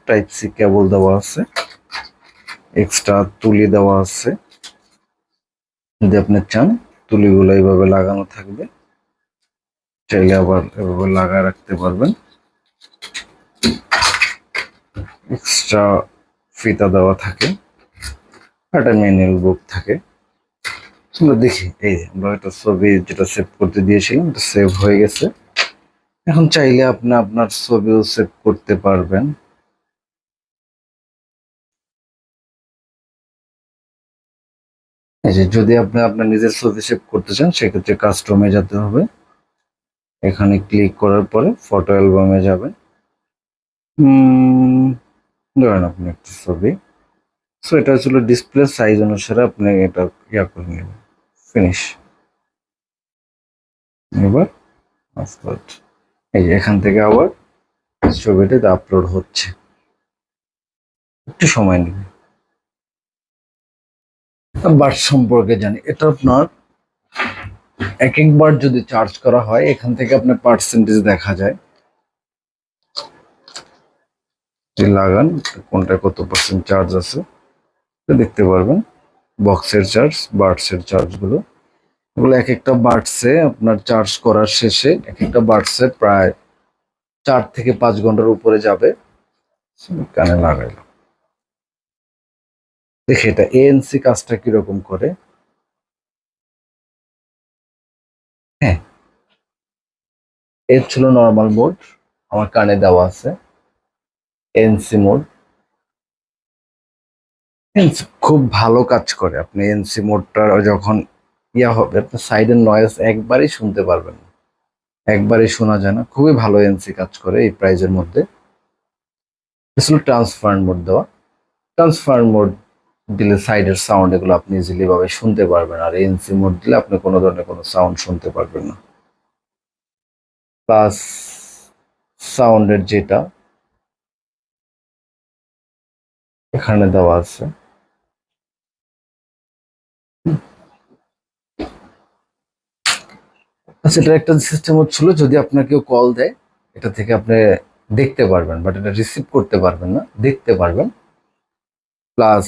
Type C কেবল দেওয়া আছে, extra তুলি দেওয়া আছে। যদি আপনি চান তুলিগুলো এইভাবে লাগানো থাকবে, চাইলে আবার এভাবে লাগায় রাখতে পারবেন। এক্সট্রা ফিতা দেওয়া থাকে, একটা ম্যানুয়াল বুক থাকে। আমরা দেখি, এই আমরা একটা ছবি যেটা সেভ করতে দিয়েছিলাম এটা সেভ হয়ে গেছে। এখন চাইলে আপনি আপনার ছবিও সেভ করতে পারবেন। এই যে যদি আপনি আপনার নিজের ছবি সেভ করতে চান সেক্ষেত্রে কাস্টমে যেতে হবে, এখানে ক্লিক করার পরে ফটো অ্যালবামে যাবেন। ধরেন আপনি একটা ছবি, সো এটা হচ্ছিল ডিসপ্লে সাইজ অনুসারে আপনি এটা ইয়া করে নেবেন, ফিনিশ। এবার আপলোড, এই যে এখান থেকে আবার ছবিটা আপলোড হচ্ছে, একটু সময় নেবে। বাট সম্পর্কে জানি, এটা আপনার এক একবার যদি চার্জ করা হয় এখান থেকে আপনার পার্সেন্টেজ দেখা যায়, লাগান কোনটা কত পার্সেন্ট চার্জ আছে দেখতে পারবেন। বক্সের চার্জ, বার্ডসের চার্জগুলো, এগুলো এক একটা বার্ডসে আপনার চার্জ করার শেষে এক একটা বার্ডসে প্রায় 4 থেকে 5 ঘন্টার উপরে যাবে। কানে লাগাইলাম, দেখি এটা এএনসি কাজটা কিরকম করে। হ্যাঁ, এর ছিল নর্মাল মোড, আমার কানে দেওয়া আছে এএনসি মোড। খুব ভালো কাজ করে। আপনি এনসি মোডটা যখন ইয়া হবে আপনার সাইডের নয়েজ একবারই শুনতে পারবেন, একবারই শোনা যায় না। খুবই ভালো এনসি কাজ করে এই প্রাইজের মধ্যে। আসলে ট্রান্সফার মোড দেওয়া, ট্রান্সফার মোড দিলে সাইডের সাউন্ড এগুলো আপনি ইজিলি ভাবে শুনতে পারবেন, আর এনসি মোড দিলে আপনি কোনো ধরনের কোনো সাউন্ড শুনতে পারবেন না। প্লাস সাউন্ডের যেটা এখানে দেওয়া আছে, আচ্ছা এটা একটা সিস্টেম হচ্ছিল যদি আপনার কেউ কল দেয় এটা থেকে আপনি দেখতে পারবেন, বাট এটা রিসিভ করতে পারবেন না, দেখতে পারবেন। প্লাস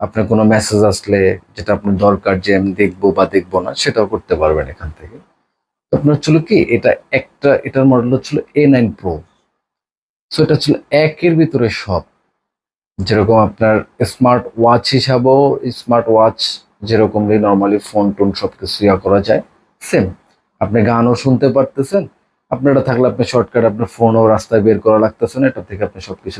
আপনার কোনো মেসেজ আসলে যেটা আপনার দরকার যে আমি দেখবো বা দেখবো না সেটাও করতে পারবেন এখান থেকে। আপনার ছিল কি এটা একটা, এটার মডেল হচ্ছিল A9 Pro। সো এটা ছিল একের ভিতরে সব, যেরকম আপনার স্মার্ট ওয়াচ হিসাবেও, স্মার্ট ওয়াচ যেরকম নর্মালি ফোন টোন সবকিছু ইয়া করা যায় সেম। আপনি গানও শুনতে পারতেছেন, আপনার এটা থাকলে আপনি শর্টকাট আপনার ফোনও রাস্তায় বের করা লাগতেছে না, এটা থেকে আপনি সবকিছু